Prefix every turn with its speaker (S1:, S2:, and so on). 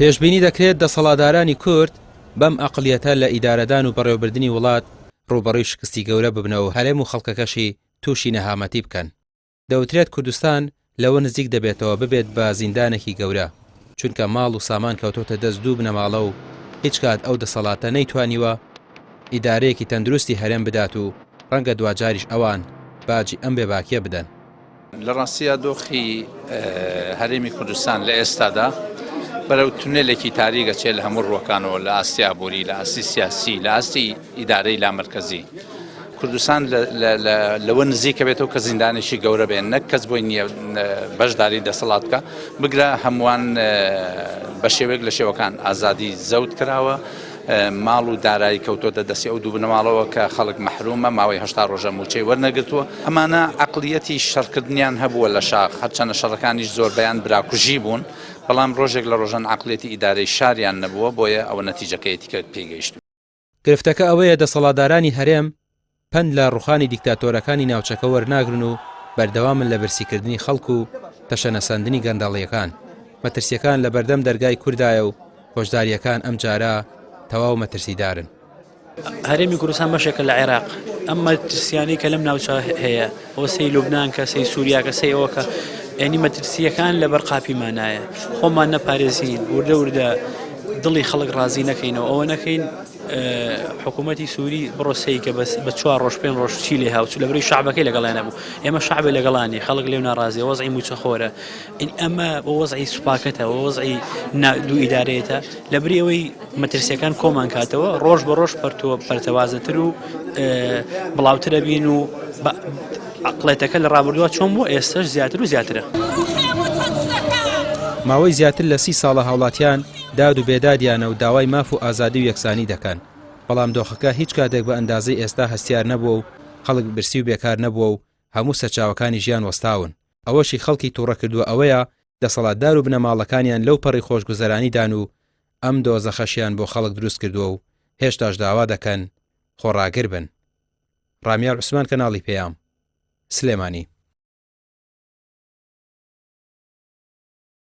S1: پێشبینی دەکرێت دەسەڵاتدارانی کورد بەم ئەقلیەتە لە ئیدارەدان و بەڕێوەبردننی وڵات ڕوبەڕووی شکستی گەورە ببنەوە هەرێم و خەڵکەکەشی تووشی نەهامەتی بکەن. دەوترێت کوردستان لەوە نزیک دەبێتەوە ببێت بە زیندانێکی گەورە، چونکە ماڵ و سامان کەوتۆتە دەست دوو بنەماڵە و هیچ کات ئەو دەسەڵاتە نەیتوانیوە ئیدارەیەکی تەندروستی هەرێم بدات و ڕەنگە دوجاریش ئەوان باجی ئەم بێباکیە بدەن.
S2: لە ڕاستیە دۆخی هەرێمی کوردستان لە ئێستادا بەرەو تونێلێکی تاریگە چێ لە هەموو ڕووەکانەوە لە ئاستی ئابووری، لە ئاستی سیاسی، لە ئاستی ئیدارەی لامەرکەزی. کوردستان لەوە نزیکە بێتەوە کە زیندانێکی گەورە بێن، نەک کەس بۆی نییە بەشداری دەسەڵات بکە بگرە هەمووان بە شێوەیەک لە شێوەکان ئازادی زەوت کراوە، ماڵ و دارایی کەوتۆتە دەستی ئەو دوو بنەماڵەوە کە خەڵک مەحرومە ماوەی 80 ڕۆژە موچەی وەرنەگرتووە. ئەمانە عەقڵیەتی شەڕکردنیان هەبووە لە شاخ، هەرچەندە شەڕەکانیش زۆر بەیان براکوژی بوون، بەڵام ڕۆژێک لە ڕۆژان عەقڵیەتی ئیدارەی شاریان نەبووە، بۆیە ئەوە نەتیجەکەیەتی کە پێگەیشت.
S1: گرفتەکە ئەوەیە دەسەڵاتدارانی هەرێم پند لە ڕوخانی دیکتاتۆرەکانی ناوچەکە وەرناگرن و بەردەوامن لە برسیکردنی خەڵک و تەشەنەسەندنی گەندەڵیەکان. مەترسیەکان لە بەردەم دەرگای کوردایە و هۆشداریەکان ئەم جارە تەواو مەترسیدارن.
S3: هەرێمی کوردستان بەشێکە لە عێراق، ئەم مەترسیانەی کە لەم ناوچە هەیە، ئەوە سەی لوبنان کە سەی سووریا کە سەی ئەوە کە یعنی مەترسیەکان لەبەر قاپیمانایە، خۆمان نەپارێزین، وردە وردە دڵی خەڵک ڕازی نەکەینەوە، ئەوە نەکەین حکوومەتی سووری بڕۆسەی کە بە 4 ڕۆژ 5 ڕۆژ چی لێ هاوچ لە بەری شعبەکەی لەگەڵیان نەبوو، ئێمە شعبێ لەگەڵانی خەڵک لێو ناڕازیە، وەزعی موچەخۆرە، ئەمە بە وەزعی سوپاکەتە، وەزعی دوو ئیدارەیەتە، لە بری ئەوەی مەترسیەکان کۆمان کاتەوە ڕۆژ بە ڕۆژ پەرتەوازەتر و بڵاوترە بین و عەقڵێتەکە لە ڕابردووە چۆن بۆ ئێستش زیاتر و زیاترە.
S1: ماوەی زیاتر لە 30 ساڵە هاوڵاتیان داد و بێدادیانە و داوای ماف و ئازادی و یەکسانی دەکەن، بەڵام دۆخەکە هیچ کاتێک بە ئەندازەی ئێستا هەستیار نەبووە و خەڵک برسی و بێکار نەبووە و هەموو سەرچاوەکانی ژیان وەستاون. ئەوەشی خەڵکی تووڕە کردووە ئەوەیە دەسەڵاتدار و بنەماڵەکانیان لەو پەڕی خۆشگوزەرانیدان و ئەم دۆزەخەشیان بۆ خەڵک دروست کردووە و هێشتاش داوا دەکەن خۆڕاگر بن. ڕامیار عوسمان، کەناڵی پێیام، سلێمانی.